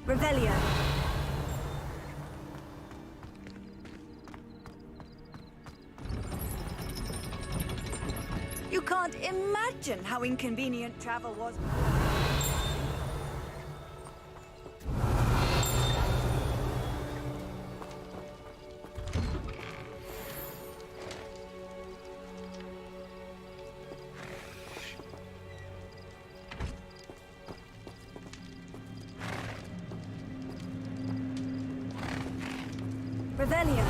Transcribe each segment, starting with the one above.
Revelio. You can't imagine how inconvenient travel was. Revelio.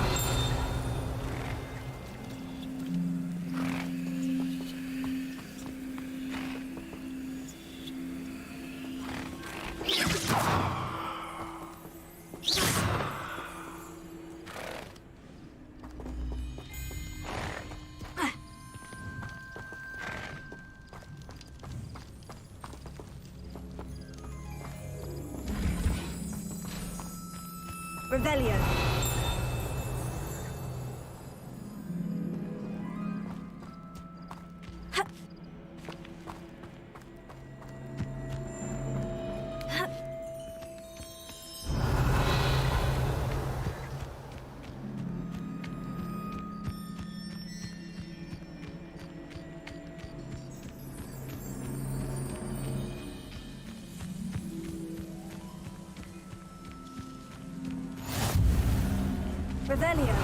Revelio. Revelio.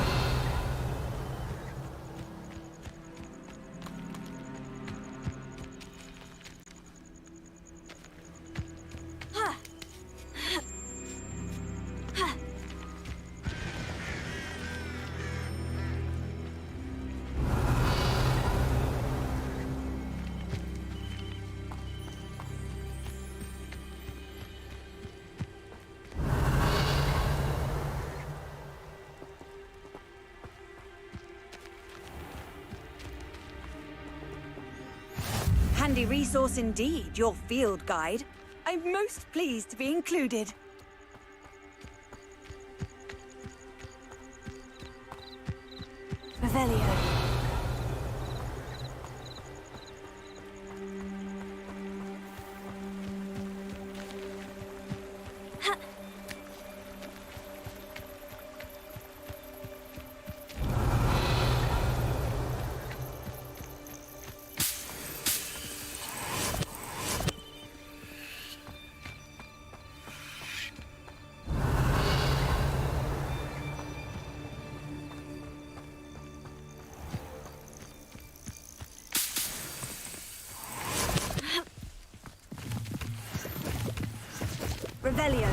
Handy resource indeed, your field guide. I'm most pleased to be included. Revelio. Revelio.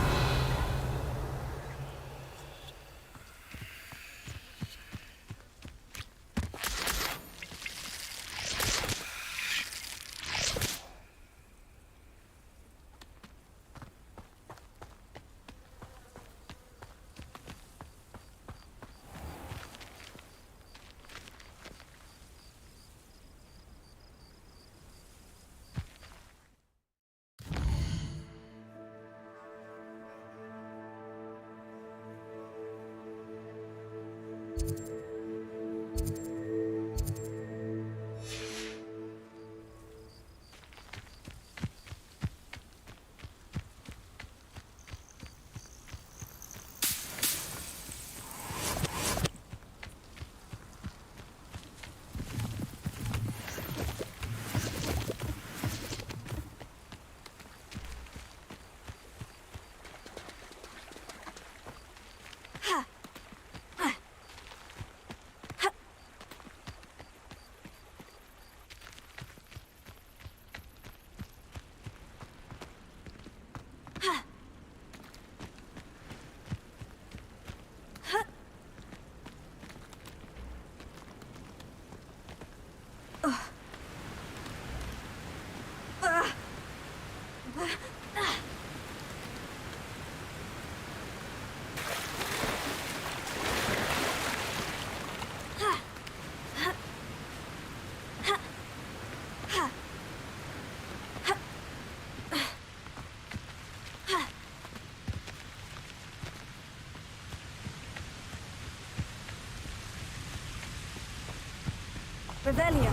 Revelio.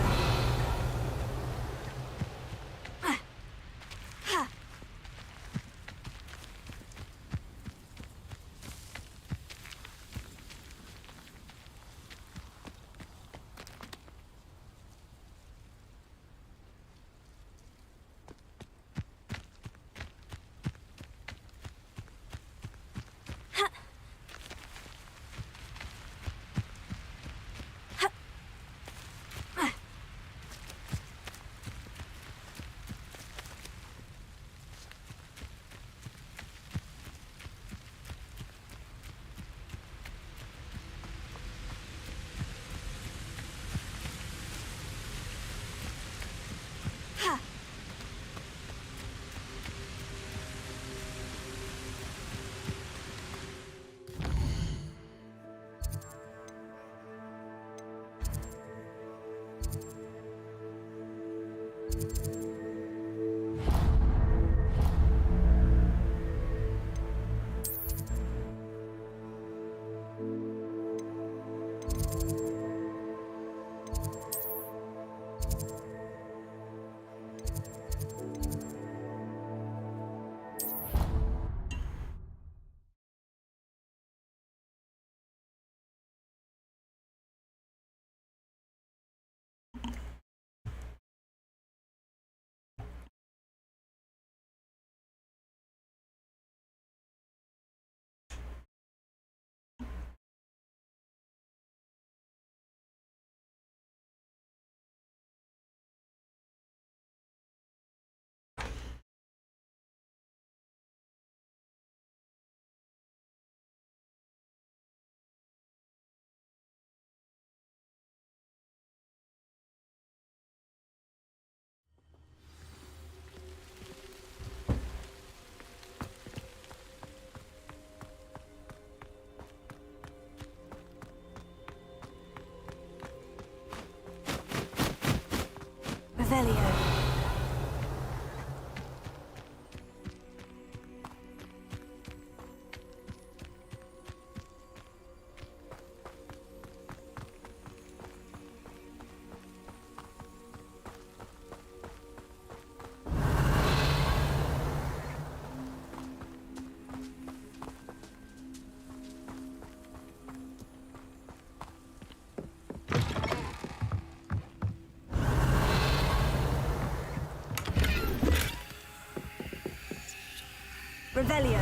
Revelio.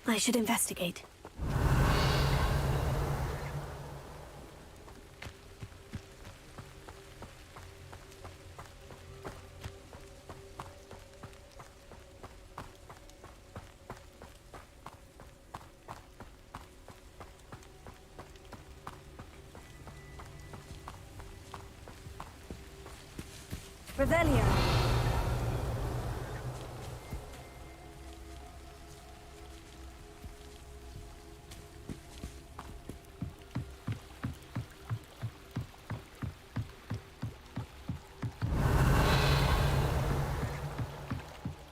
I should investigate. Revelio.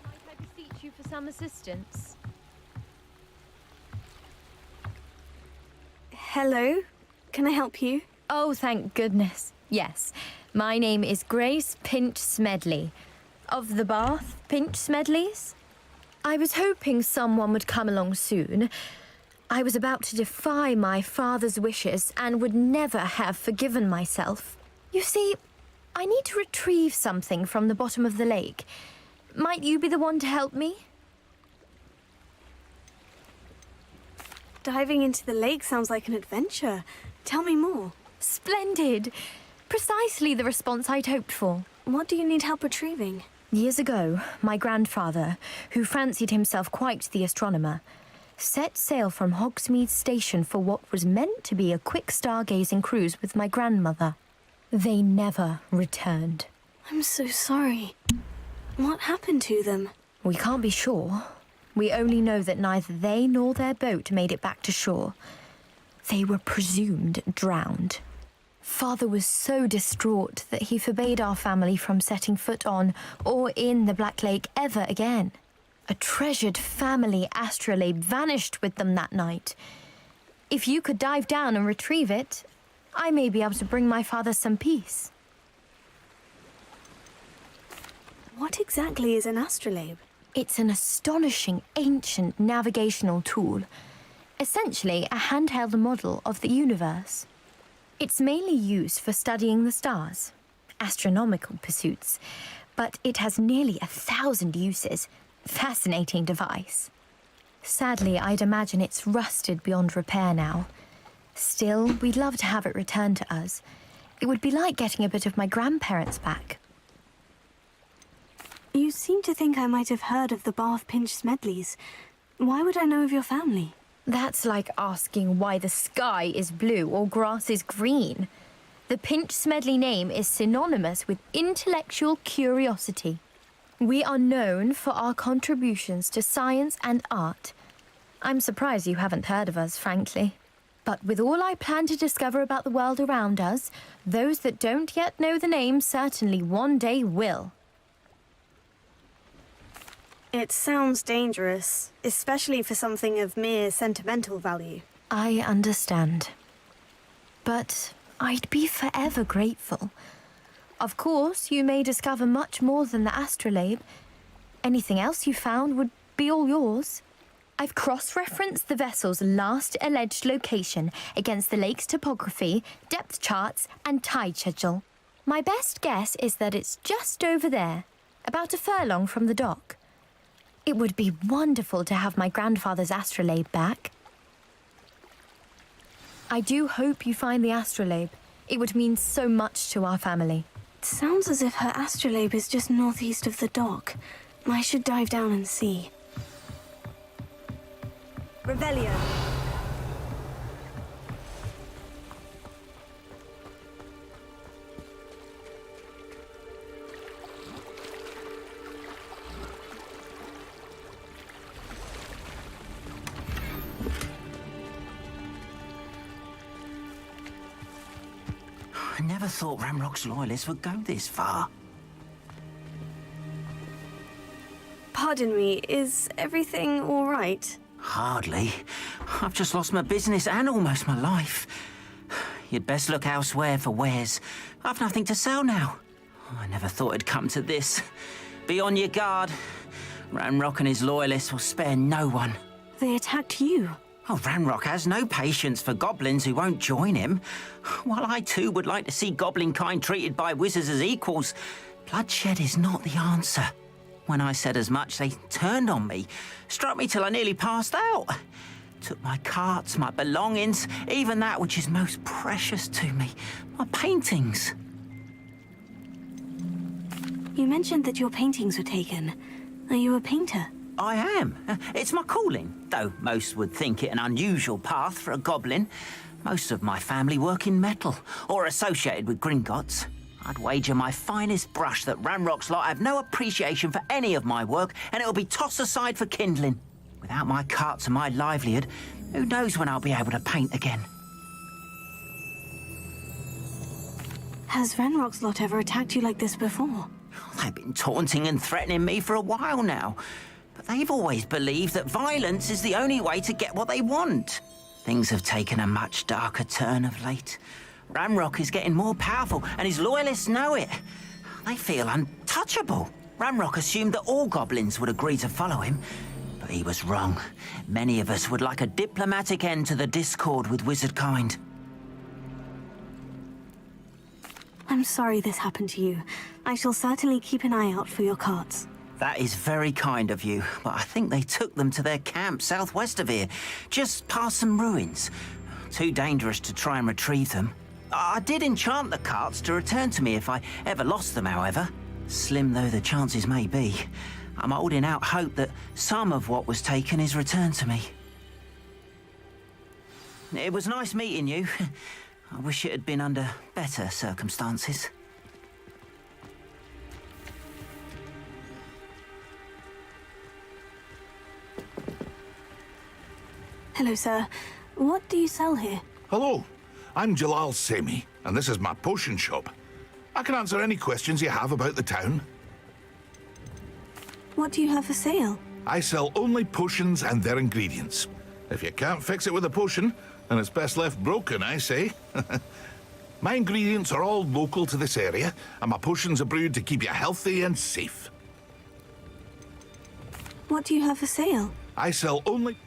Might I beseech you for some assistance? Hello? Can I help you? Oh, thank goodness. Yes. My name is Grace Pinch Smedley. Of the Bath Pinch Smedleys? I was hoping someone would come along soon. I was about to defy my father's wishes and would never have forgiven myself. You see, I need to retrieve something from the bottom of the lake. Might you be the one to help me? Diving into the lake sounds like an adventure. Tell me more. Splendid! Precisely the response I'd hoped for. What do you need help retrieving? Years ago, my grandfather, who fancied himself quite the astronomer, set sail from Hogsmeade Station for what was meant to be a quick stargazing cruise with my grandmother. They never returned. I'm so sorry. What happened to them? We can't be sure. We only know that neither they nor their boat made it back to shore. They were presumed drowned. Father was so distraught that he forbade our family from setting foot on or in the Black Lake ever again. A treasured family astrolabe vanished with them that night. If you could dive down and retrieve it, I may be able to bring my father some peace. What exactly is an astrolabe? It's an astonishing ancient navigational tool, essentially a handheld model of the universe. It's mainly used for studying the stars, astronomical pursuits, but it has nearly 1,000 uses. Fascinating device. Sadly, I'd imagine it's rusted beyond repair now. Still, we'd love to have it returned to us. It would be like getting a bit of my grandparents back. You seem to think I might have heard of the Bath Pinch Smedleys. Why would I know of your family? That's like asking why the sky is blue or grass is green. The Pinch Smedley name is synonymous with intellectual curiosity. We are known for our contributions to science and art. I'm surprised you haven't heard of us, frankly. But with all I plan to discover about the world around us, those that don't yet know the name certainly one day will. It sounds dangerous, especially for something of mere sentimental value. I understand. But I'd be forever grateful. Of course, you may discover much more than the astrolabe. Anything else you found would be all yours. I've cross-referenced the vessel's last alleged location against the lake's topography, depth charts, and tide schedule. My best guess is that it's just over there, about a furlong from the dock. It would be wonderful to have my grandfather's astrolabe back. I do hope you find the astrolabe. It would mean so much to our family. It sounds as if her astrolabe is just northeast of the dock. I should dive down and see. Revelio. I never thought Ramrock's loyalists would go this far. Pardon me, is everything all right? Hardly. I've just lost my business and almost my life. You'd best look elsewhere for wares. I've nothing to sell now. I never thought it'd come to this. Be on your guard. Ramrock and his loyalists will spare no one. They attacked you. Oh, Ranrock has no patience for goblins who won't join him. While I too would like to see goblin kind treated by wizards as equals, bloodshed is not the answer. When I said as much, they turned on me, struck me till I nearly passed out. Took my carts, my belongings, even that which is most precious to me, my paintings. You mentioned that your paintings were taken. Are you a painter? I am. It's my calling, though most would think it an unusual path for a goblin. Most of my family work in metal, or associated with Gringotts. I'd wager my finest brush that Ranrock's lot have no appreciation for any of my work, and it'll be tossed aside for kindling. Without my carts and my livelihood, who knows when I'll be able to paint again? Has Ranrock's lot ever attacked you like this before? They've been taunting and threatening me for a while now. But they've always believed that violence is the only way to get what they want. Things have taken a much darker turn of late. Ranrock is getting more powerful, and his loyalists know it. They feel untouchable. Ranrock assumed that all goblins would agree to follow him, but he was wrong. Many of us would like a diplomatic end to the discord with wizard kind. I'm sorry this happened to you. I shall certainly keep an eye out for your carts. That is very kind of you, but I think they took them to their camp southwest of here, just past some ruins. Too dangerous to try and retrieve them. I did enchant the carts to return to me if I ever lost them, however. Slim though the chances may be, I'm holding out hope that some of what was taken is returned to me. It was nice meeting you. I wish it had been under better circumstances. Hello, sir. What do you sell here? Hello, I'm Jalal Semi, and this is my potion shop. I can answer any questions you have about the town. What do you have for sale? I sell only potions and their ingredients. If you can't fix it with a potion, then it's best left broken, I say. My ingredients are all local to this area, and my potions are brewed to keep you healthy and safe. What do you have for sale? I sell only...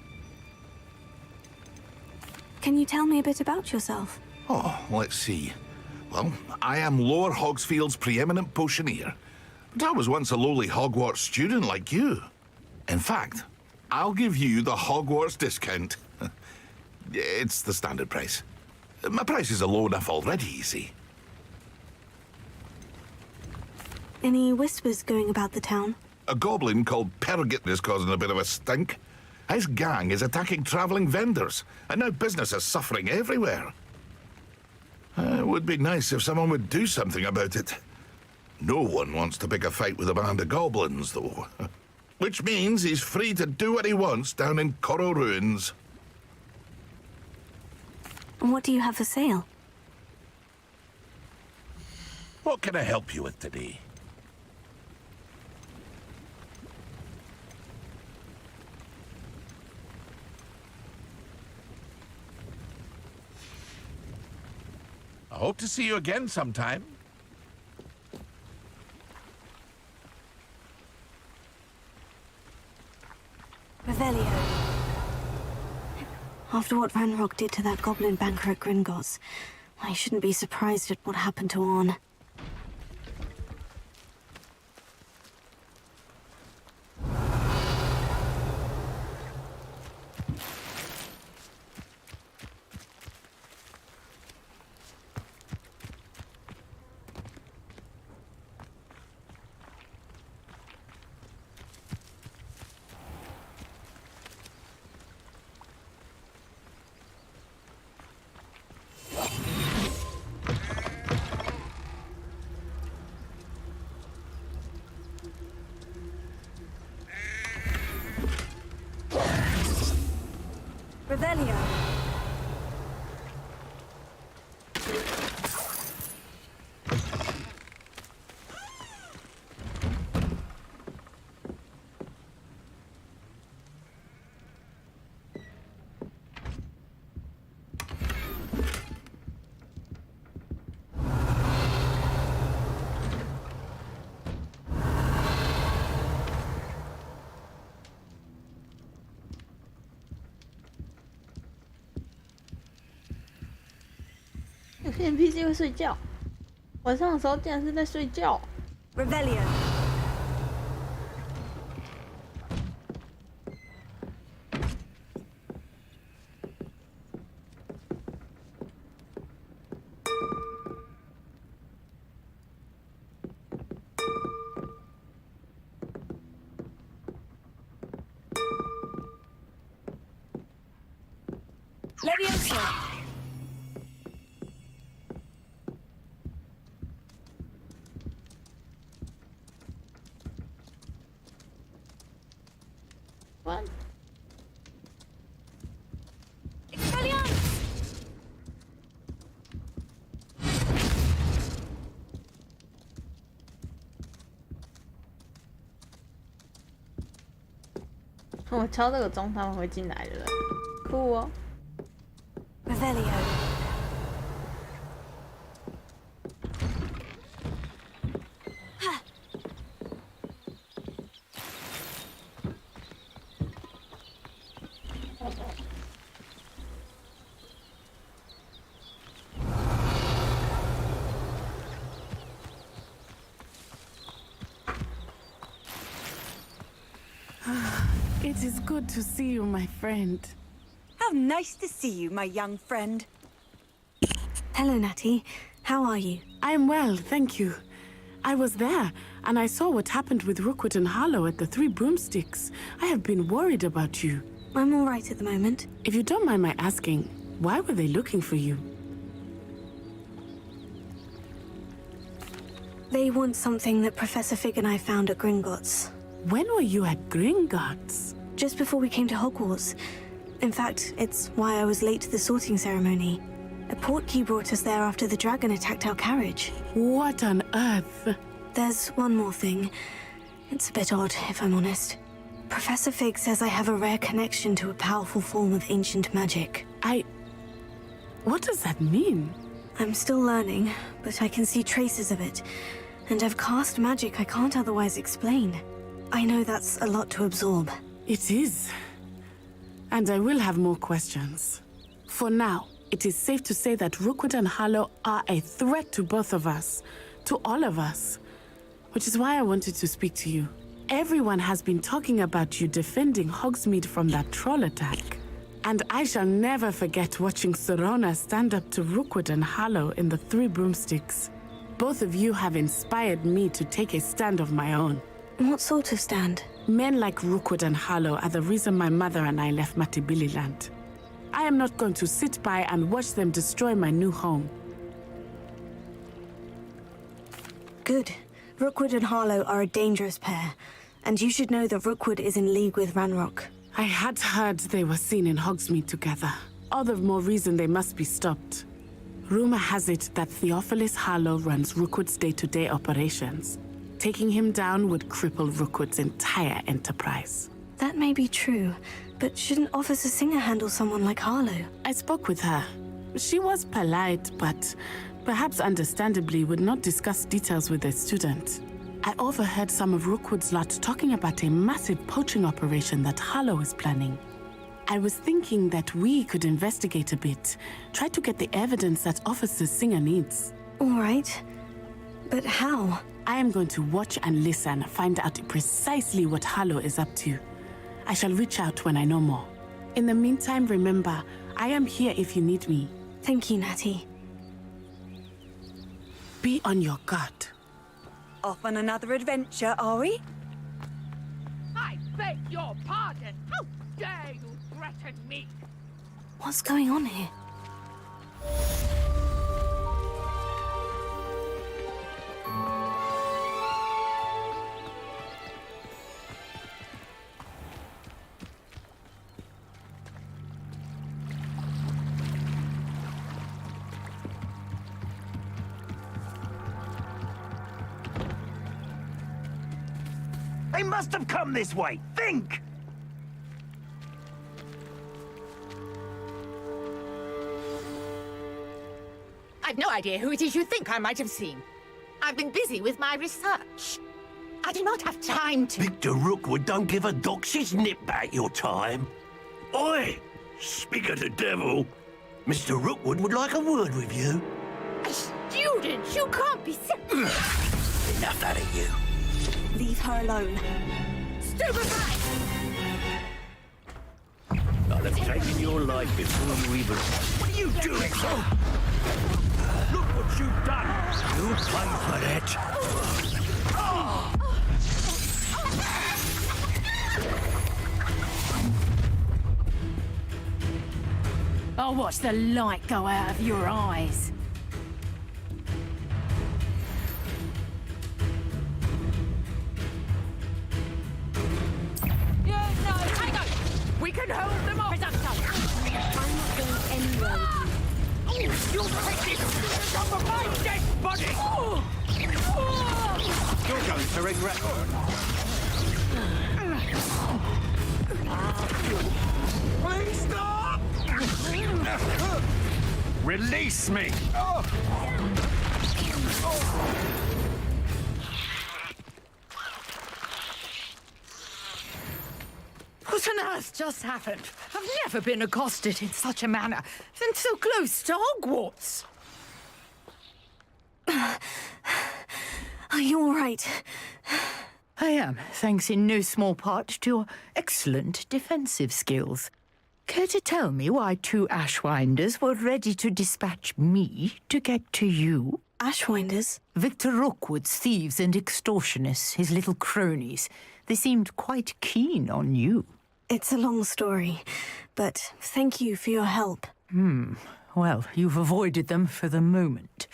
Can you tell me a bit about yourself? Oh, let's see. Well, I am Lower Hogsfield's preeminent potioneer. But I was once a lowly Hogwarts student like you. In fact, I'll give you the Hogwarts discount. It's the standard price. My prices are low enough already, you see. Any whispers going about the town? A goblin called Pergit is causing a bit of a stink. His gang is attacking travelling vendors, and now business is suffering everywhere. It would be nice if someone would do something about it. No one wants to pick a fight with a band of goblins, though. Which means he's free to do what he wants down in Coral Ruins. And what do you have for sale? What can I help you with today? I hope to see you again sometime. Revelio. After what Ranrock did to that goblin banker at Gringotts, I shouldn't be surprised at what happened to Orn. NPC 会睡觉，晚上的时候竟然是在睡觉。Revelio. Levioso. What? Expelliarmus. 我敲这个钟，他们会进来的了，酷哦。 Revelio. It is good to see you, my friend. How nice to see you, my young friend. Hello, Natty. How are you? I am well, thank you. I was there, and I saw what happened with Rookwood and Harlow at the Three Broomsticks. I have been worried about you. I'm all right at the moment. If you don't mind my asking, why were they looking for you? They want something that Professor Fig and I found at Gringotts. When were you at Gringotts? Just before we came to Hogwarts. In fact, it's why I was late to the sorting ceremony. A portkey brought us there after the dragon attacked our carriage. What on earth? There's one more thing. It's a bit odd, if I'm honest. Professor Fig says I have a rare connection to a powerful form of ancient magic. What does that mean? I'm still learning, but I can see traces of it. And I've cast magic I can't otherwise explain. I know that's a lot to absorb. It is. And I will have more questions. For now, it is safe to say that Rookwood and Harlow are a threat to both of us. To all of us. Which is why I wanted to speak to you. Everyone has been talking about you defending Hogsmeade from that troll attack. And I shall never forget watching Sorona stand up to Rookwood and Harlow in the Three Broomsticks. Both of you have inspired me to take a stand of my own. What sort of stand? Men like Rookwood and Harlow are the reason my mother and I left Matabeleland. I am not going to sit by and watch them destroy my new home. Good. Rookwood and Harlow are a dangerous pair. And you should know that Rookwood is in league with Ranrock. I had heard they were seen in Hogsmeade together. All the more reason they must be stopped. Rumor has it that Theophilus Harlow runs Rookwood's day-to-day operations. Taking him down would cripple Rookwood's entire enterprise. That may be true, but shouldn't Officer Singer handle someone like Harlow? I spoke with her. She was polite, but perhaps understandably would not discuss details with a student. I overheard some of Rookwood's lot talking about a massive poaching operation that Harlow is planning. I was thinking that we could investigate a bit, try to get the evidence that Officer Singer needs. All right. But how? I am going to watch and listen, find out precisely what Harlow is up to. I shall reach out when I know more. In the meantime, remember, I am here if you need me. Thank you, Natty. Be on your guard. Off on another adventure, are we? I beg your pardon. How dare you threaten me? What's going on here? They must have come this way. Think! I've no idea who it is you think I might have seen. I've been busy with my research. I do not have time to... Victor Rookwood don't give a doxy's nip back your time. Oi! Speak of the devil. Mr. Rookwood would like a word with you. students! You can't be Enough out of you. Leave her alone. stupefied! I'll have taken your life before you even... What are you doing? Look what you've done! You'll pay for that. I'll watch the light go out of your eyes. Hang on! We can hold them off! I'm not going anywhere with you. You'll take this off of my dead body! You're going to regret... Please stop! Release me! What on earth just happened? I've never been accosted in such a manner, and so close to Hogwarts. Are you all right? I am, thanks in no small part to your excellent defensive skills. Care to tell me why 2 Ashwinders were ready to dispatch me to get to you? Ashwinders? Victor Rookwood's thieves and extortionists, his little cronies. They seemed quite keen on you. It's a long story, but thank you for your help. Well, you've avoided them for the moment.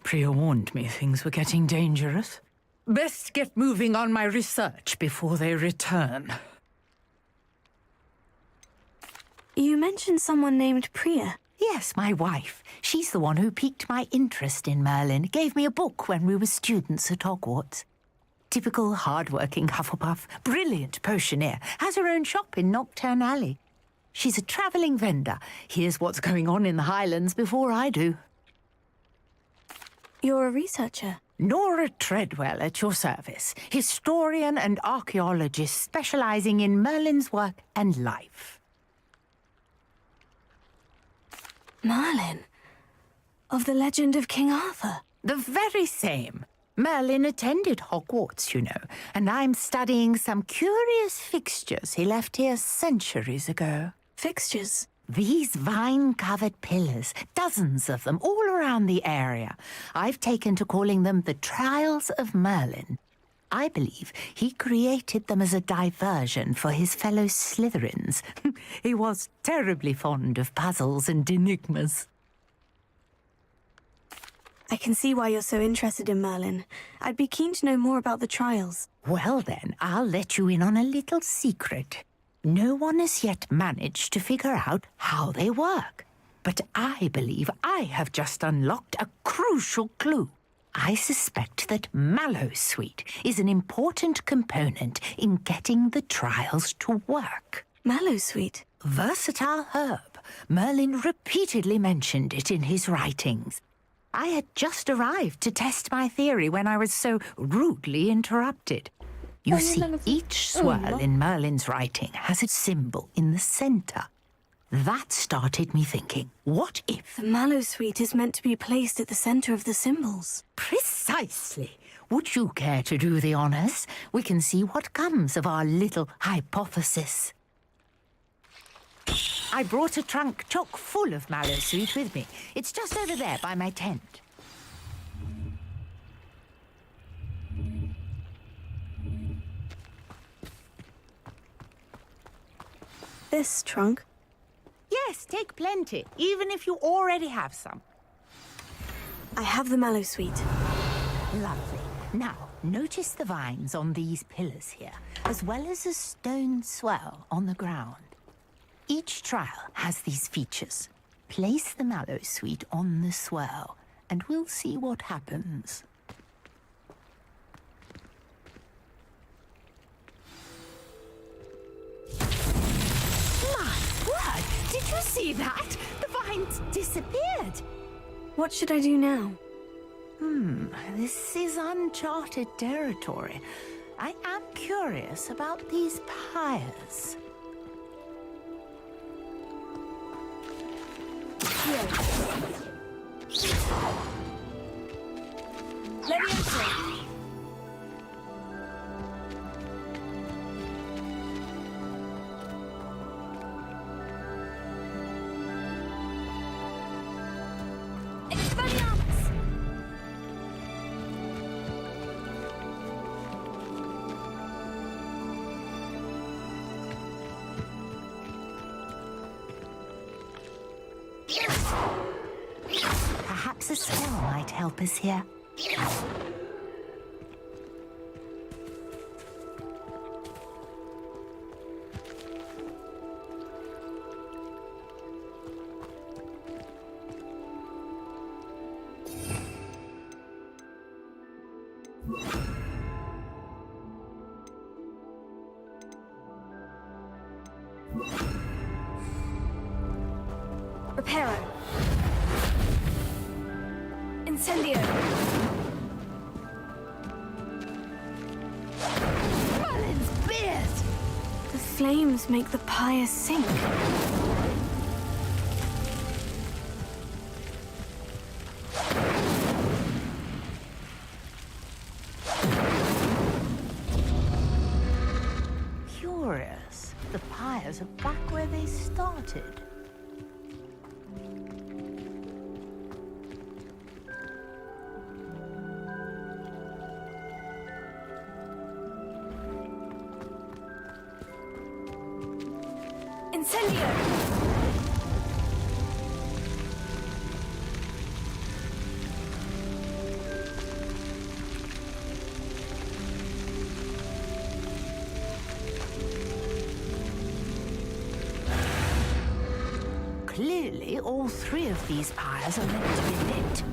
Priya warned me things were getting dangerous. Best get moving on my research before they return. You mentioned someone named Priya. Yes, my wife. She's the one who piqued my interest in Merlin. Gave me a book when we were students at Hogwarts. Typical hard-working Hufflepuff, brilliant potioneer, has her own shop in Knockturn Alley. She's a travelling vendor. Hears what's going on in the Highlands before I do. You're a researcher. Nora Treadwell at your service, historian and archaeologist specialising in Merlin's work and life. Merlin? Of the legend of King Arthur? The very same. Merlin attended Hogwarts, you know, and I'm studying some curious fixtures he left here centuries ago. Fixtures? These vine-covered pillars, dozens of them all around the area. I've taken to calling them the Trials of Merlin. I believe he created them as a diversion for his fellow Slytherins. He was terribly fond of puzzles and enigmas. I can see why you're so interested in Merlin. I'd be keen to know more about the trials. Well then, I'll let you in on a little secret. No one has yet managed to figure out how they work. But I believe I have just unlocked a crucial clue. I suspect that Mallowsweet is an important component in getting the trials to work. Mallowsweet? Versatile herb. Merlin repeatedly mentioned it in his writings. I had just arrived to test my theory when I was so rudely interrupted. You see, each swirl in Merlin's writing has a symbol in the centre. That started me thinking, what if... The Mallowsweet is meant to be placed at the centre of the symbols. Precisely. Would you care to do the honours? We can see what comes of our little hypothesis. I brought a trunk chock full of Mallowsweet with me. It's just over there by my tent. This trunk? Yes, take plenty, even if you already have some. I have the Mallowsweet. Lovely. Now, notice the vines on these pillars here, as well as a stone swell on the ground. Each trial has these features. Place the Mallowsweet on the swell, and we'll see what happens. My word! Did you see that? The vines disappeared. What should I do now? This is uncharted territory. I am curious about these pyres. Expelliarmus! Perhaps a spell might help us here. Reparo. Incendio. Merlin's beard! The flames make the pyre sink. Curious. The pyres are back where they started. Incendio! Clearly, all three of these pyres are meant to be lit.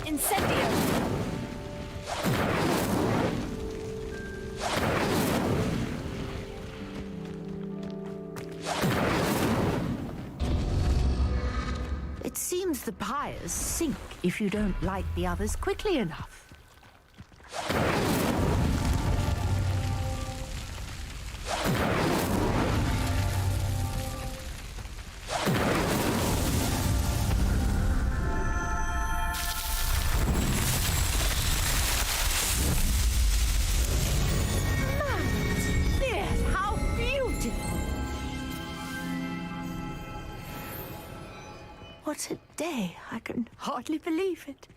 Incendio! It seems the pyres sink if you don't light the others quickly enough. Yes, how beautiful! What a day! I can hardly believe it.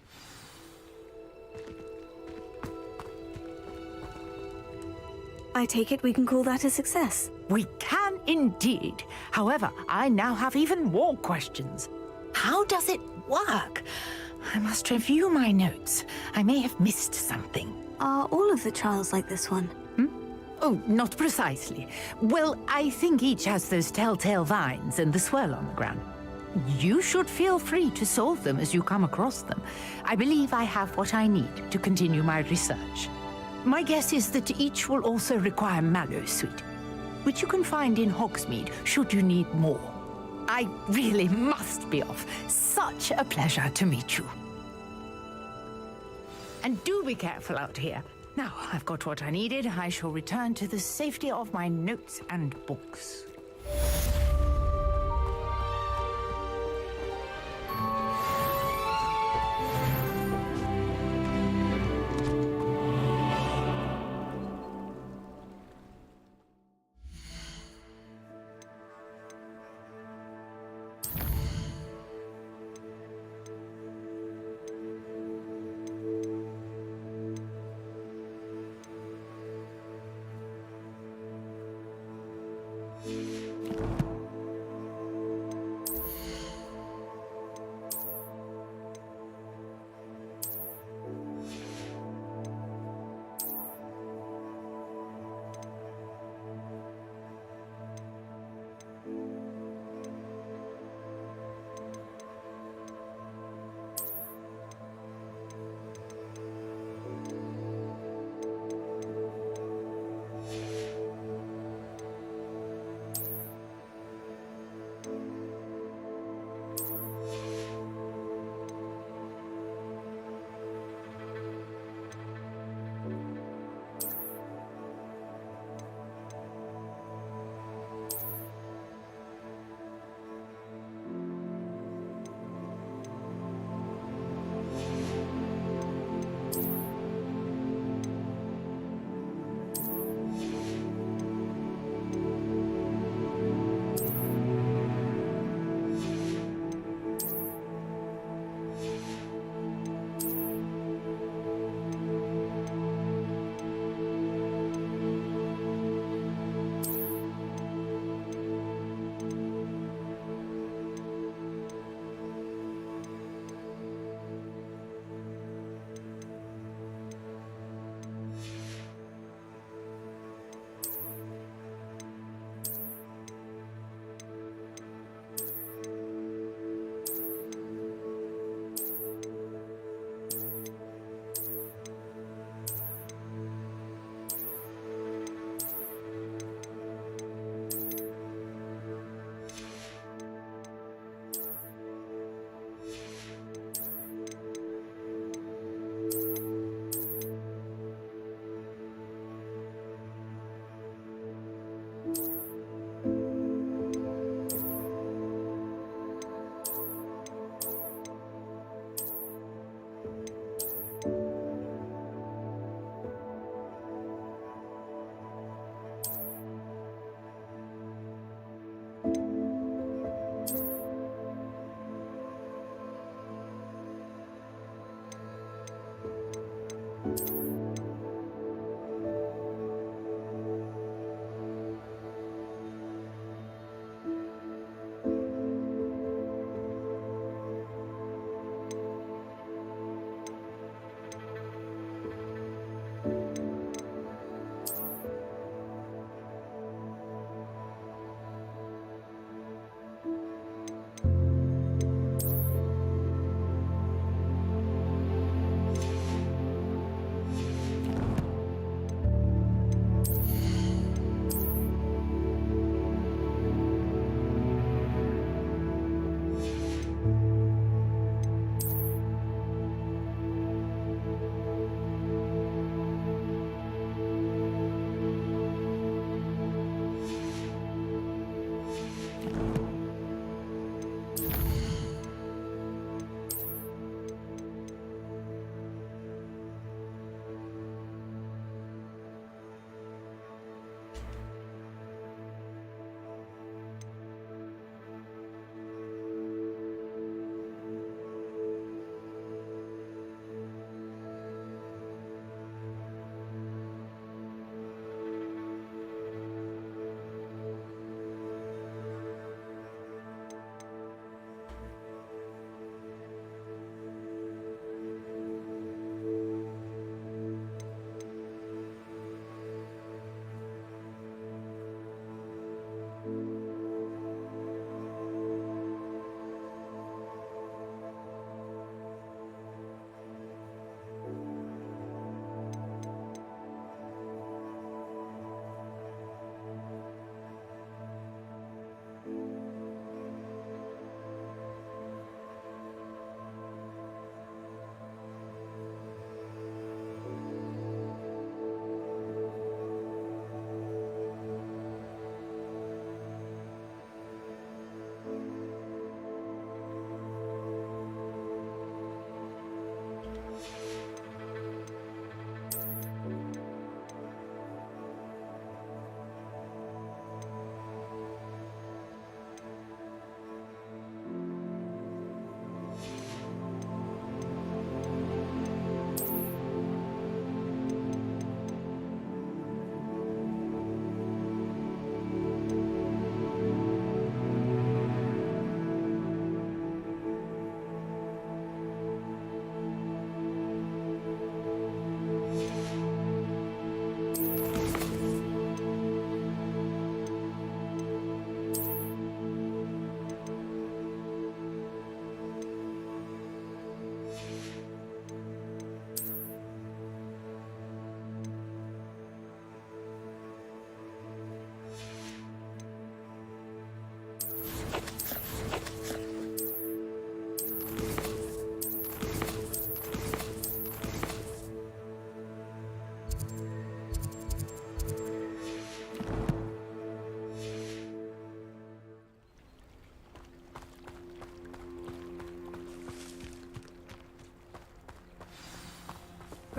I take it we can call that a success. We can indeed. However, I now have even more questions. How does it work? I must review my notes. I may have missed something. Are all of the trials like this one? Oh, not precisely. Well, I think each has those telltale vines and the swirl on the ground. You should feel free to solve them as you come across them. I believe I have what I need to continue my research. My guess is that each will also require mallow sweet, which you can find in Hogsmeade should you need more. I really must be off. Such a pleasure to meet you. And do be careful out here. Now I've got what I needed, I shall return to the safety of my notes and books.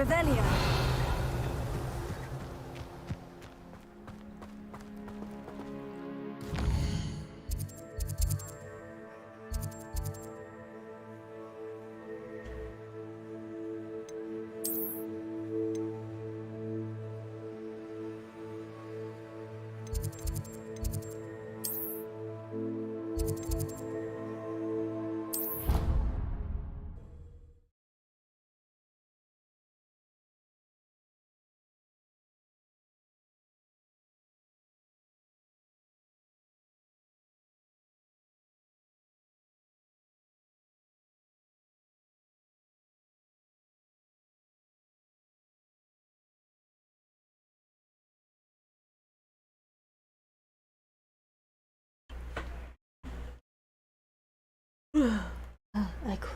Revelio. Ecco.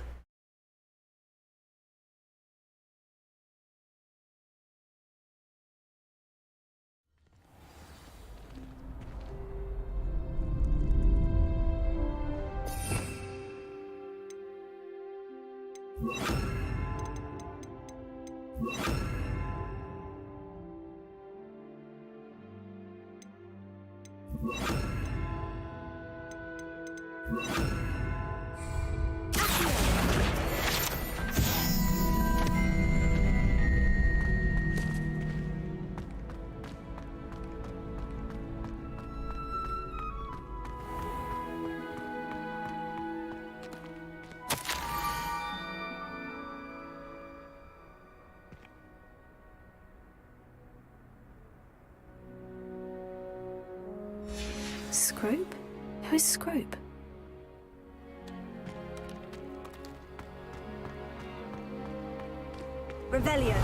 Scrope? Who is Scrope? Revelio.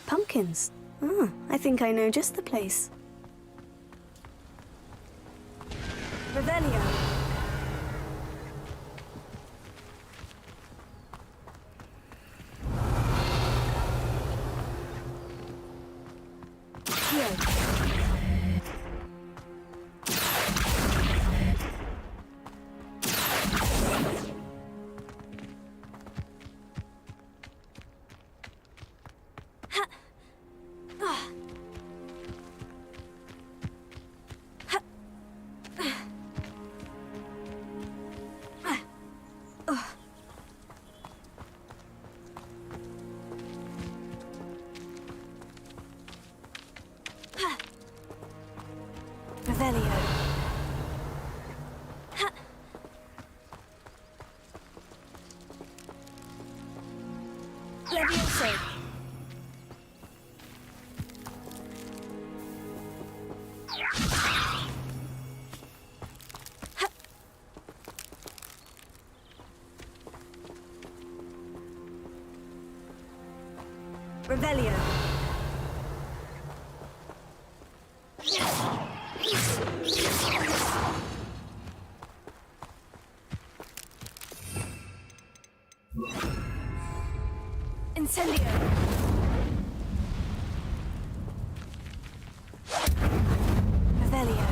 Pumpkins. Ah, I think I know just the place. Revelio. Revelio. Levioso. Revelio. Incendio. Revelio.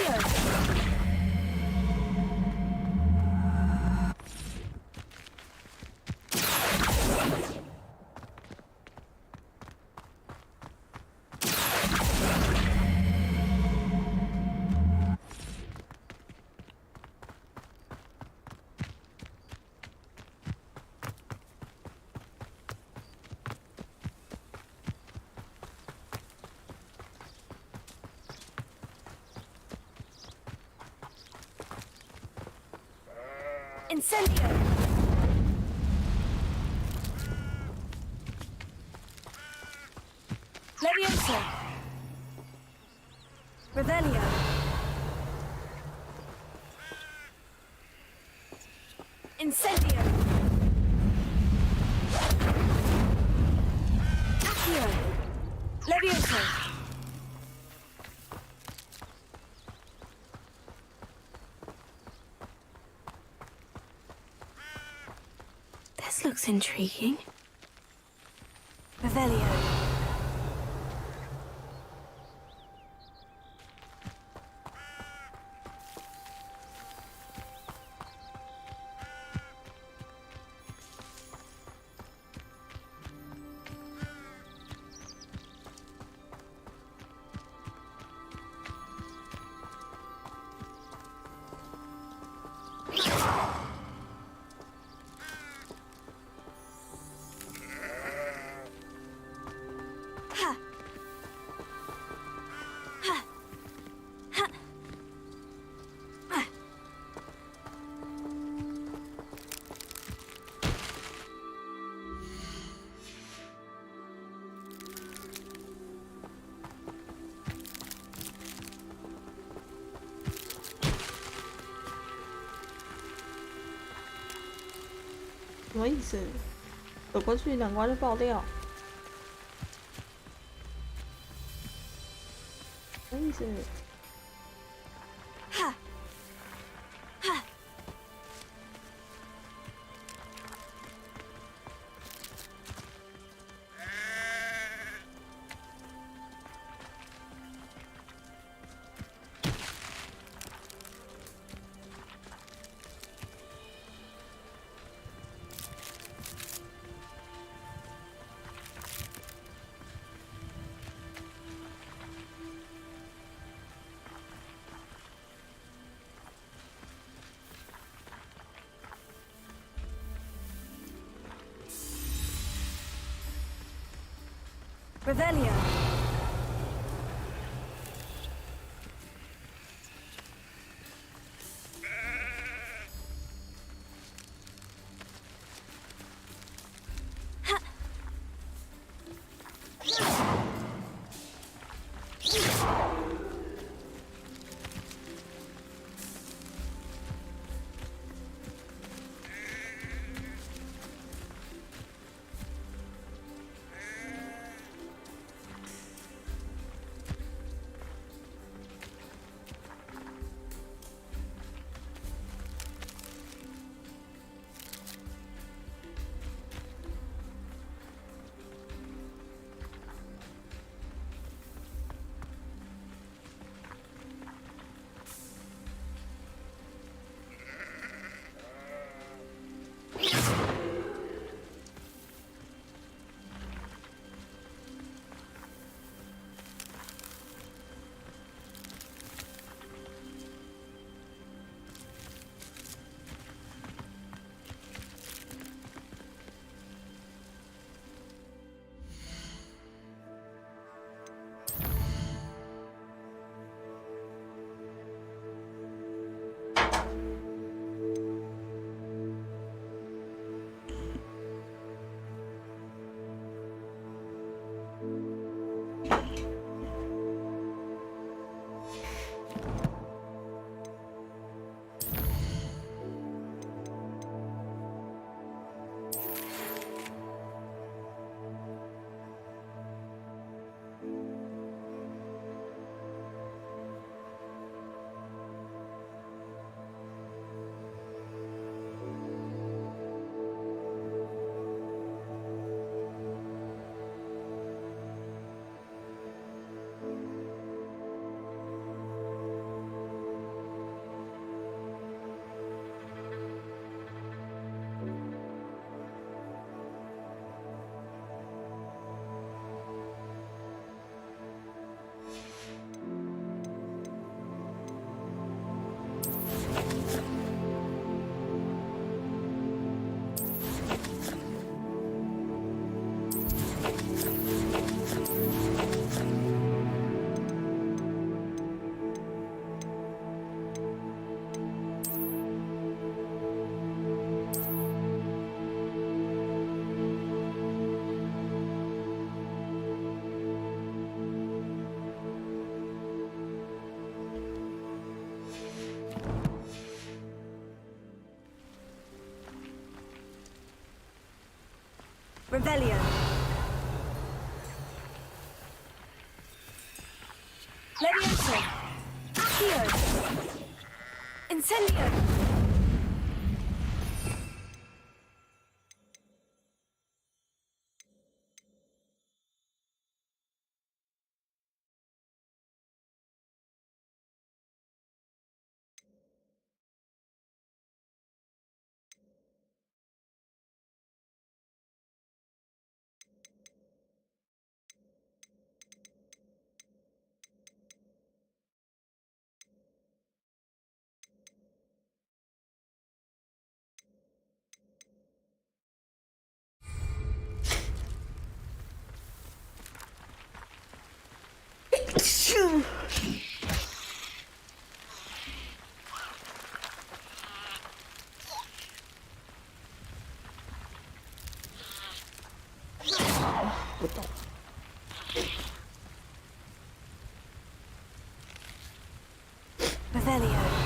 Revelio! Incendio! Levioso! Revelio! Incendio! Accio! Levioso! This looks intriguing. Revelio!什么意思？走过去两关就爆掉？什么意思？哈！哈！Revelio! Revelio. Levioso. Accio. Incendio. Revelio.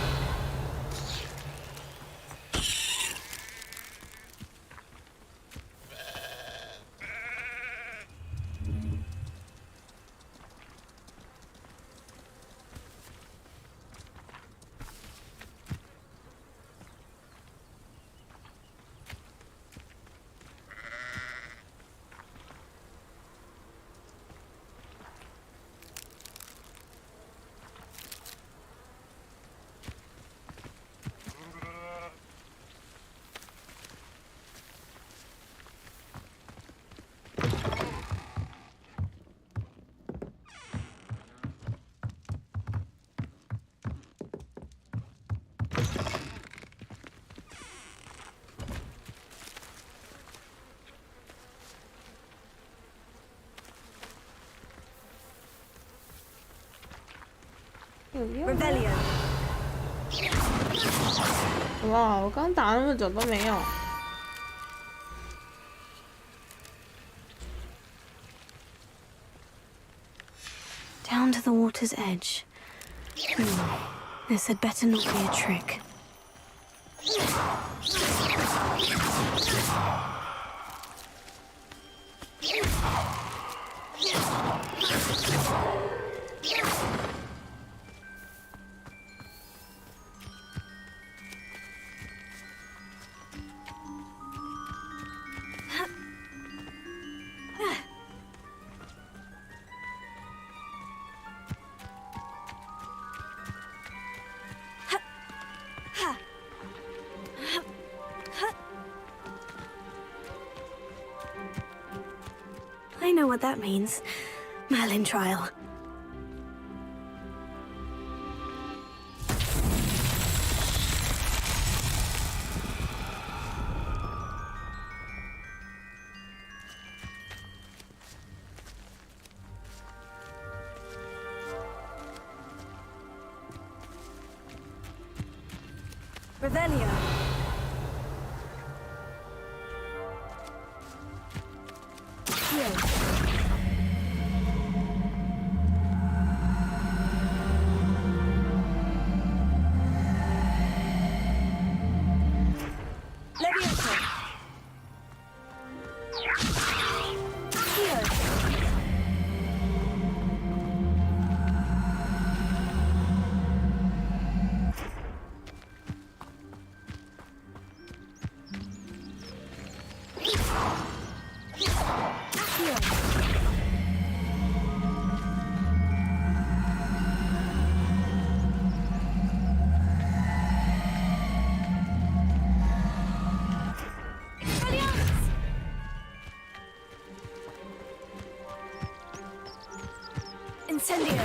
Revelio. 哇，我刚打那么久都没有。Down to the water's edge. This had better not be a trick. I know what that means. Merlin trial. Revelio. Incendio.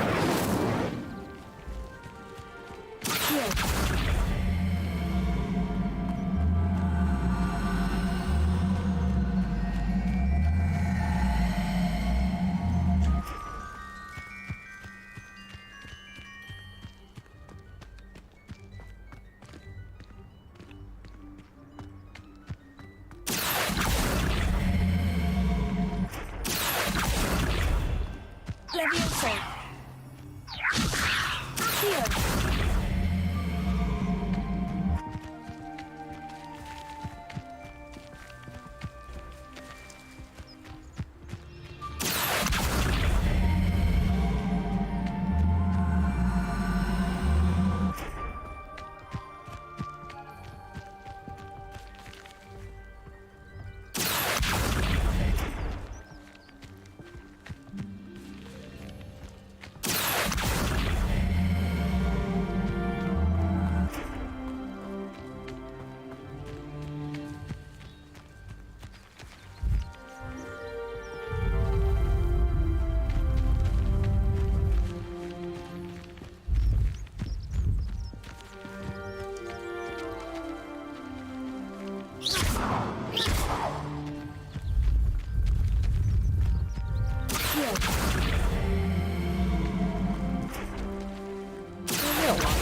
Levioso. Here.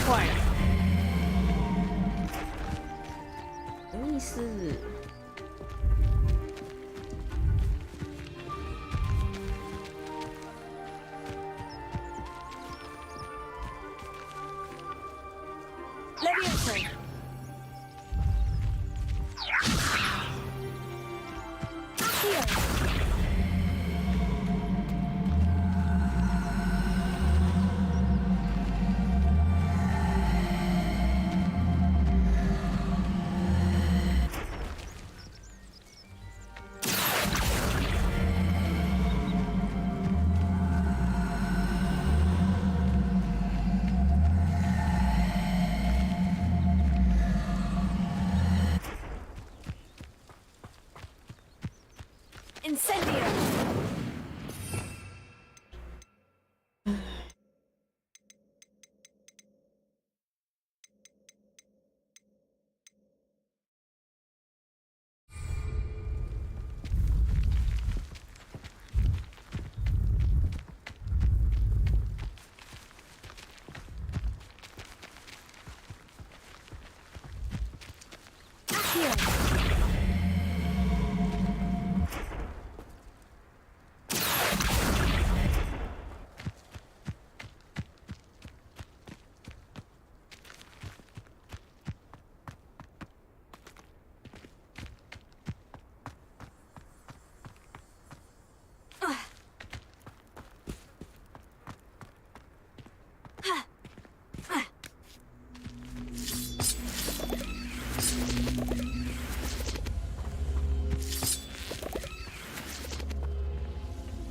快了，什么意思？Incendio!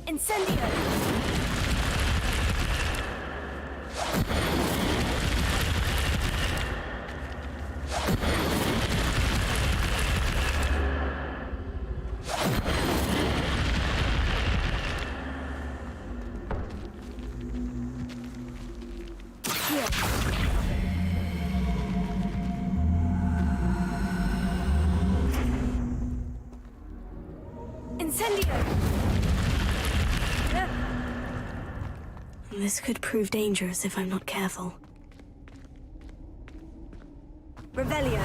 Incendio! Incendio! This could prove dangerous if I'm not careful. Revelio.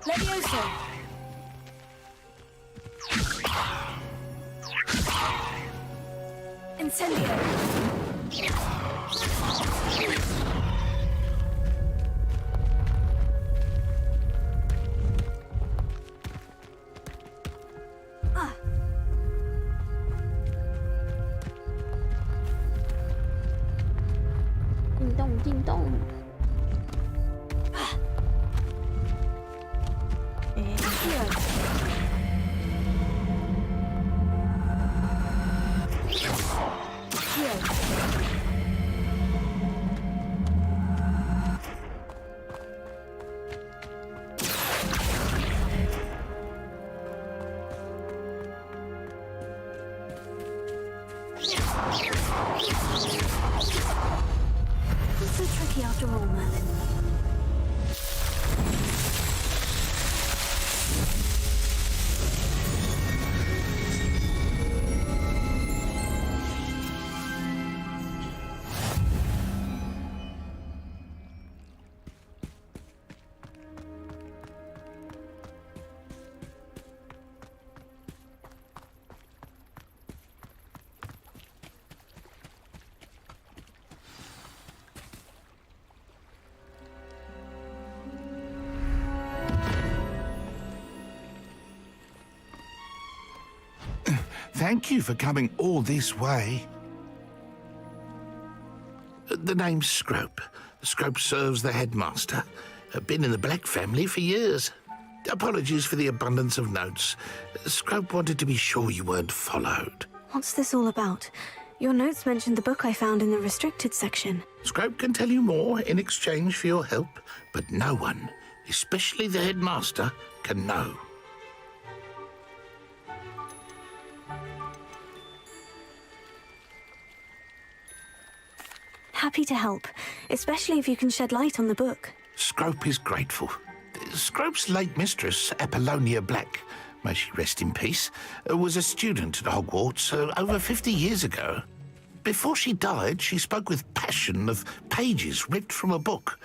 Levioso! Incendio! It's so tricky after all, Merlin. Thank you for coming all this way. The name's Scrope. Scrope serves the headmaster. Been in the Black family for years. Apologies for the abundance of notes. Scrope wanted to be sure you weren't followed. What's this all about? Your notes mentioned the book I found in the restricted section. Scrope can tell you more in exchange for your help, but no one, especially the headmaster, can know. Happy to help, especially if you can shed light on the book. Scrope is grateful. Scrope's late mistress, Apollonia Black, may she rest in peace, was a student at Hogwarts over 50 years ago. Before she died, she spoke with passion of pages ripped from a book.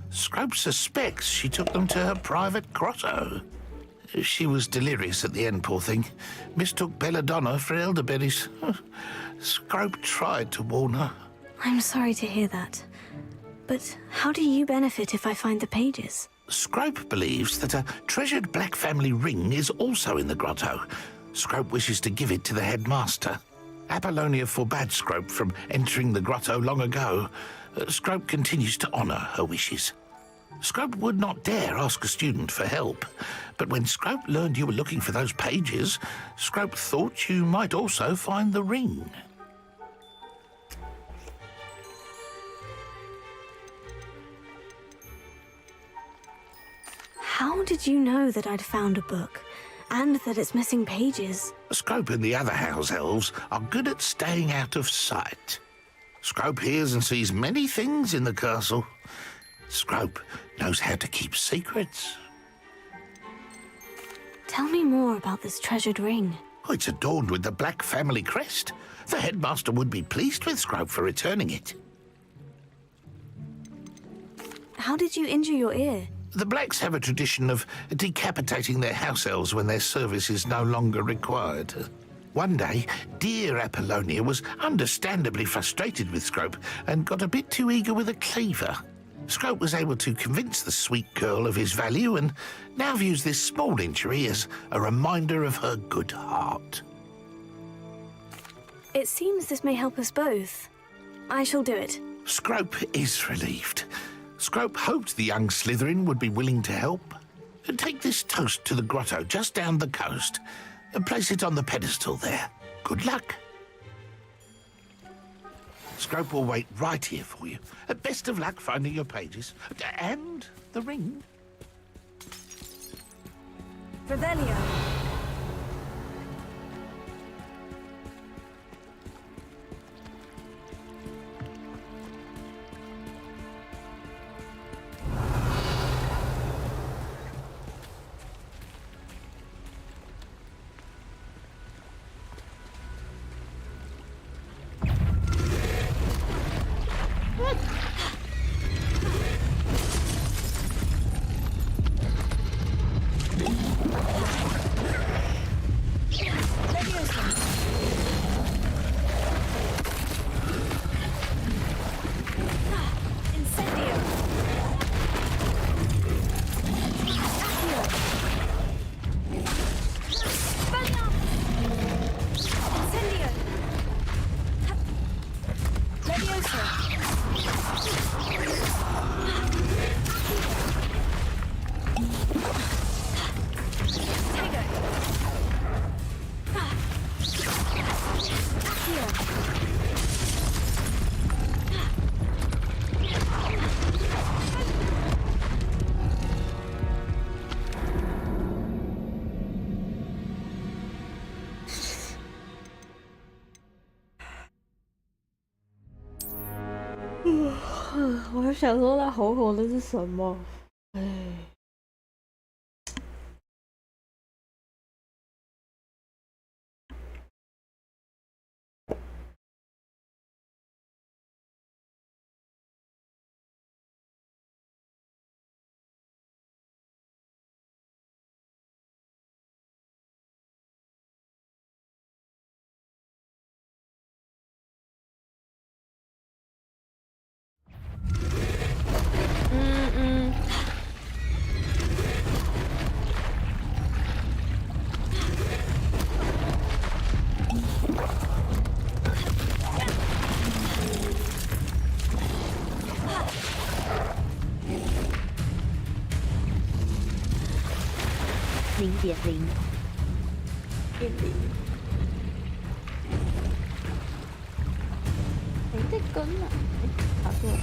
Scrope suspects she took them to her private grotto. She was delirious at the end, poor thing. Mistook belladonna for elderberries. Scrope tried to warn her. I'm sorry to hear that. But how do you benefit if I find the pages? Scrope believes that a treasured Black family ring is also in the grotto. Scrope wishes to give it to the headmaster. Apollonia forbade Scrope from entering the grotto long ago. Scrope continues to honour her wishes. Scrope would not dare ask a student for help, but when Scrope learned you were looking for those pages, Scrope thought you might also find the ring. How did you know that I'd found a book, and that it's missing pages? Scrope and the other house elves are good at staying out of sight. Scrope hears and sees many things in the castle. Scrope knows how to keep secrets. Tell me more about this treasured ring. Oh, it's adorned with the Black family crest. The headmaster would be pleased with Scrope for returning it. How did you injure your ear? The Blacks have a tradition of decapitating their house elves when their service is no longer required. One day, dear Apollonia was understandably frustrated with Scrope and got a bit too eager with a cleaver. Scrope was able to convince the sweet girl of his value and now views this small injury as a reminder of her good heart. It seems this may help us both. I shall do it. Scrope is relieved. Scrope hoped the young Slytherin would be willing to help. Take this toast to the grotto just down the coast and place it on the pedestal there. Good luck. Scrope will wait right here for you. Best of luck finding your pages. And the ring. Revelio. Hmm. 我还想说他吼吼的是什么？哎。0.0。谁在跟啊？哎，卡住了。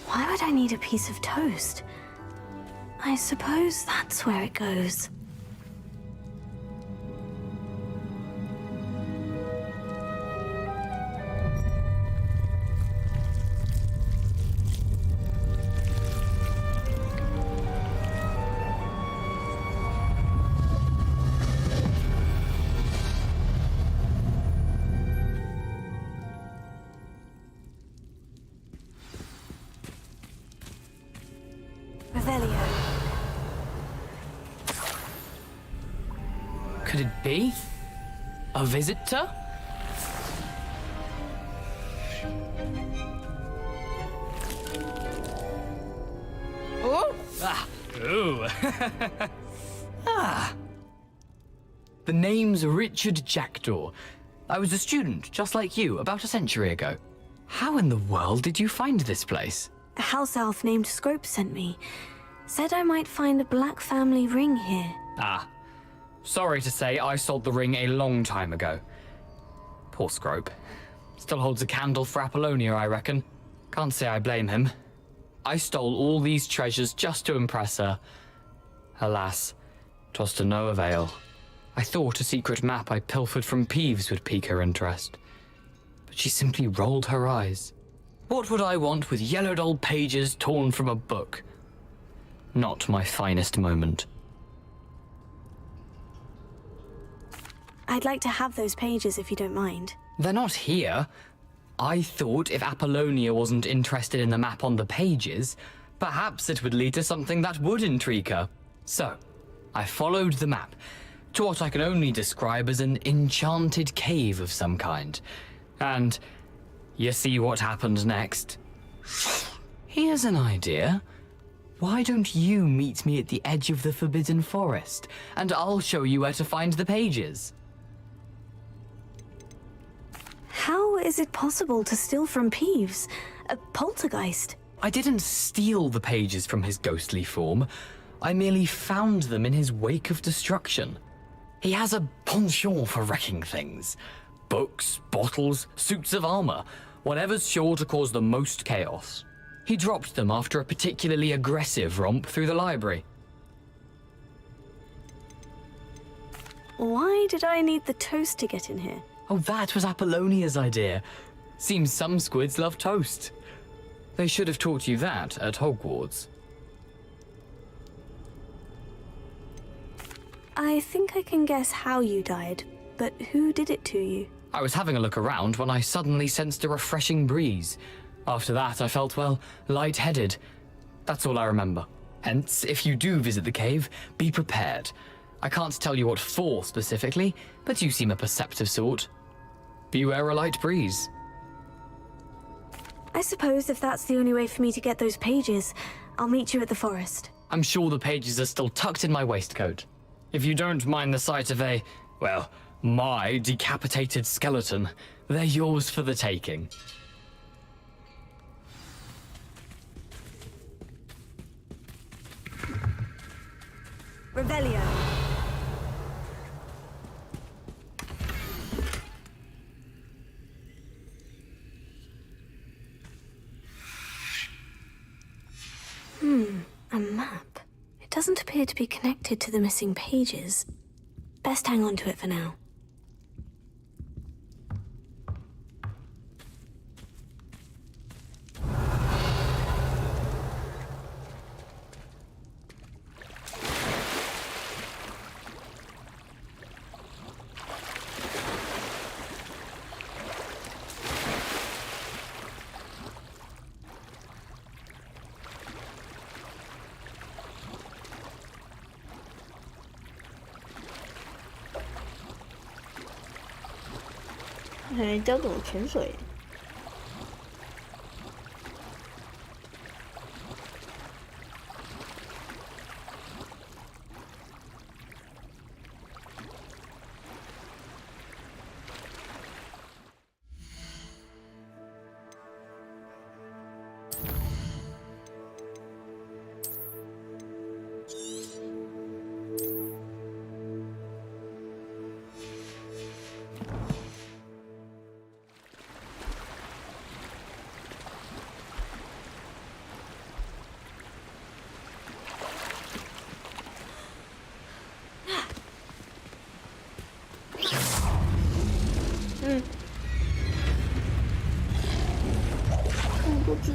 Why would I need a piece of toast? I suppose that's where it goes. Could it be? A visitor? Oh! Ah! Ooh! Ah! The name's Richard Jackdaw. I was a student, just like you, about a century ago. How in the world did you find this place? A house elf named Scrope sent me. Said I might find a black family ring here. Ah. Sorry to say, I sold the ring a long time ago. Poor Scrope. Still holds a candle for Apollonia, I reckon. Can't say I blame him. I stole all these treasures just to impress her. Alas, 'twas to no avail. I thought a secret map I pilfered from Peeves would pique her interest. But she simply rolled her eyes. What would I want with yellowed old pages torn from a book? Not my finest moment. I'd like to have those pages if you don't mind. They're not here. I thought if Apollonia wasn't interested in the map on the pages, perhaps it would lead to something that would intrigue her. So, I followed the map to what I can only describe as an enchanted cave of some kind. And you see what happened next? Here's an idea. Why don't you meet me at the edge of the Forbidden Forest, and I'll show you where to find the pages. How is it possible to steal from Peeves? A poltergeist? I didn't steal the pages from his ghostly form. I merely found them in his wake of destruction. He has a penchant for wrecking things. Books, bottles, suits of armor, whatever's sure to cause the most chaos. He dropped them after a particularly aggressive romp through the library. Why did I need the toast to get in here? Oh, that was Apollonia's idea. Seems some squids love toast. They should have taught you that at Hogwarts. I think I can guess how you died, but who did it to you? I was having a look around when I suddenly sensed a refreshing breeze. After that, I felt, well, lightheaded. That's all I remember. Hence, if you do visit the cave, be prepared. I can't tell you what for specifically, but you seem a perceptive sort. Beware a light breeze. I suppose if that's the only way for me to get those pages, I'll meet you at the forest. I'm sure the pages are still tucked in my waistcoat. If you don't mind the sight of a, well, my decapitated skeleton, they're yours for the taking. Revelio. A map. It doesn't doesn't appear to be connected to the missing pages. Best hang on to it for now.教怎么潜水。这么多只。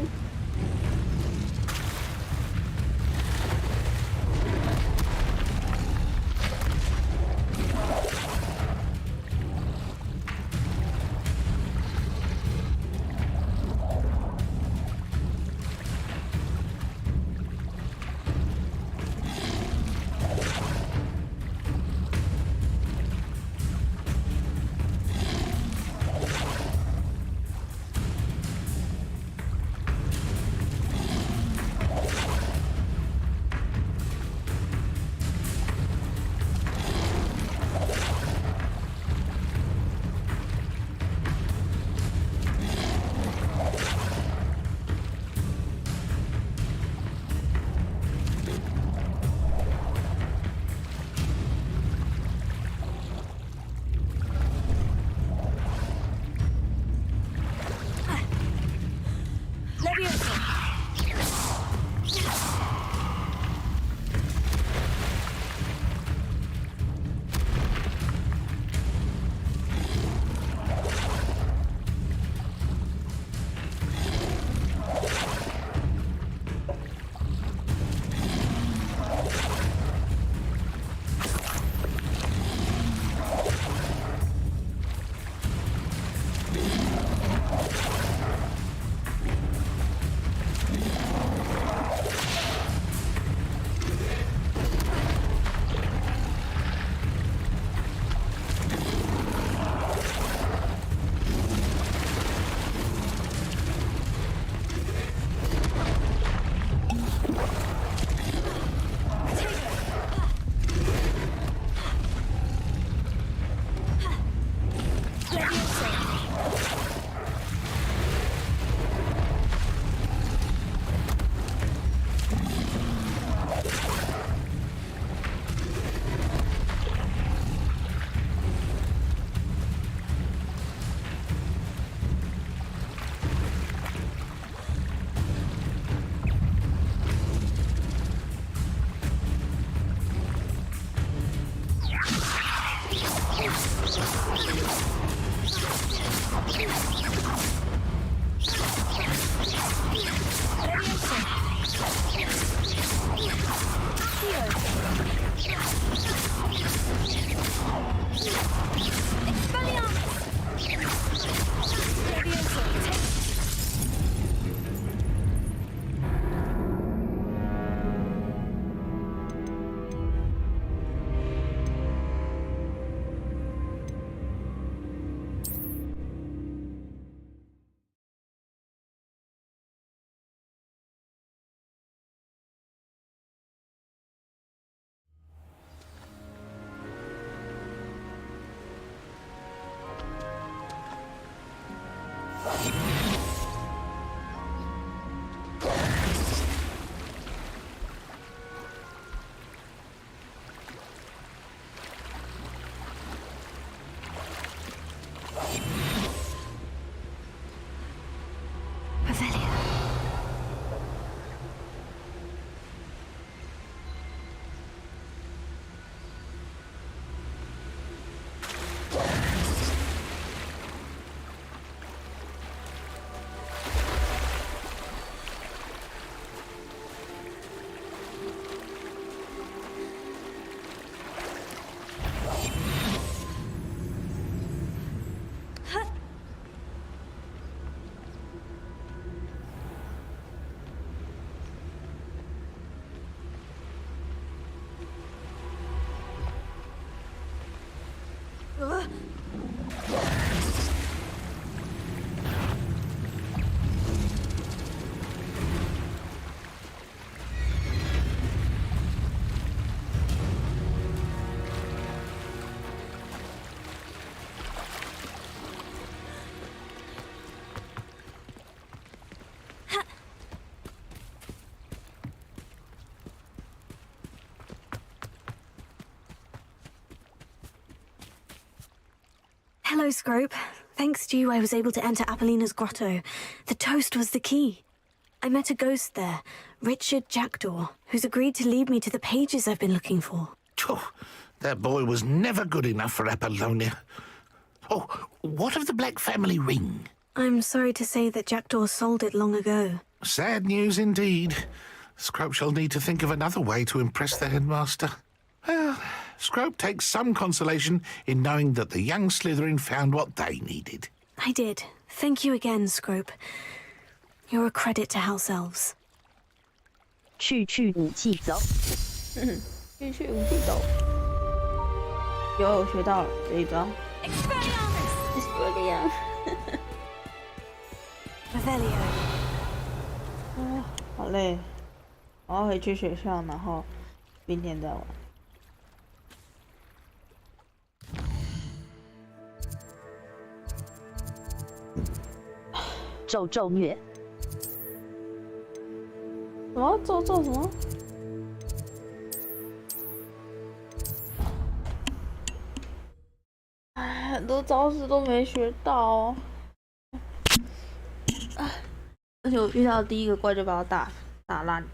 Hello, Scrope. Thanks to you, I was able to enter Apollina's grotto. The toast was the key. I met a ghost there, Richard Jackdaw, who's agreed to lead me to the pages I've been looking for. Oh, that boy was never good enough for Apollonia. Oh, what of the Black family ring? I'm sorry to say that Jackdaw sold it long ago. Sad news indeed. Scrope shall need to think of another way to impress the headmaster. Well, Scrope takes some consolation in knowing that the young Slytherin found what they needed. I did. Thank you again, Scrope. You're a credit to House Elves. 去去武器走。去去武器走。有学到了这一招。Expelliarmus。Revelio。好累，我要回去学校，然后明天再玩。咒咒虐。什么咒什么？哎，很多招式都没学到哦。而且我遇到第一个怪就把我打烂了。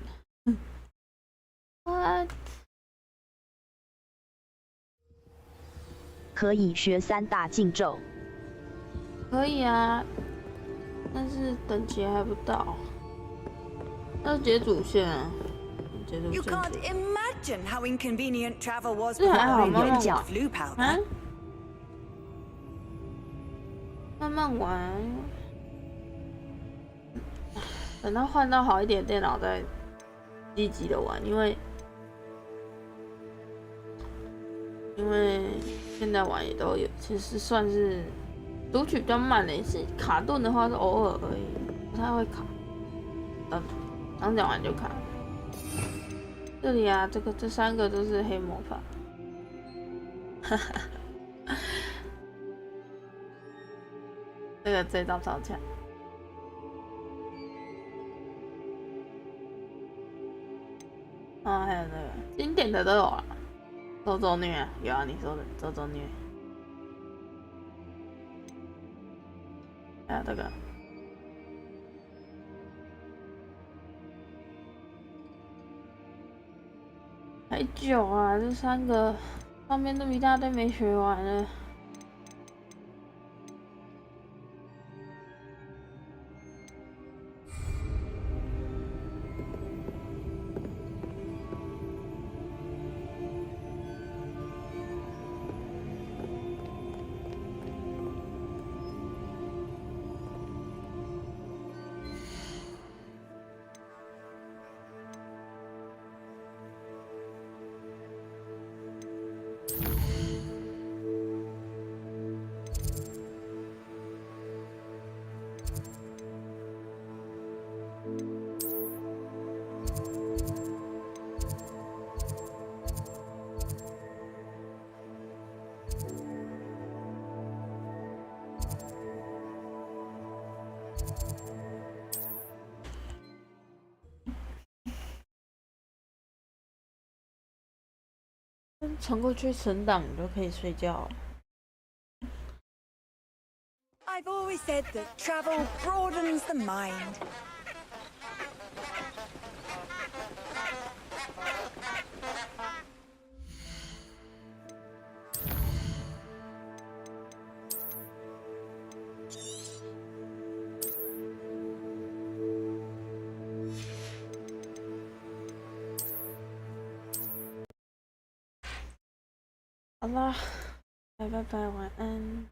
What？ 可以学3大禁咒。可以啊，但是等级还不到。要解主线啊，解主 You 线。can't imagine how inconvenient travel was 这还好， before 慢 we 慢 invented 玩。 flu powder. 啊？慢慢玩。等到换到好一点电脑再积极的玩，因为现在玩也都有，其实算是读取比较慢的，是卡顿的话是偶尔而已，不太会卡。刚讲完就卡。这里啊，这3个都是黑魔法。哈哈。这招超强。啊，还有那个经典的都有啊，咒咒虐有啊，你说的咒咒虐，还有这个，还久啊，这3个上面都一大堆没学完了。传过去存档，你就可以睡觉。I've always said that travel broadens the mind. Allah, bye bye bye, 晚安。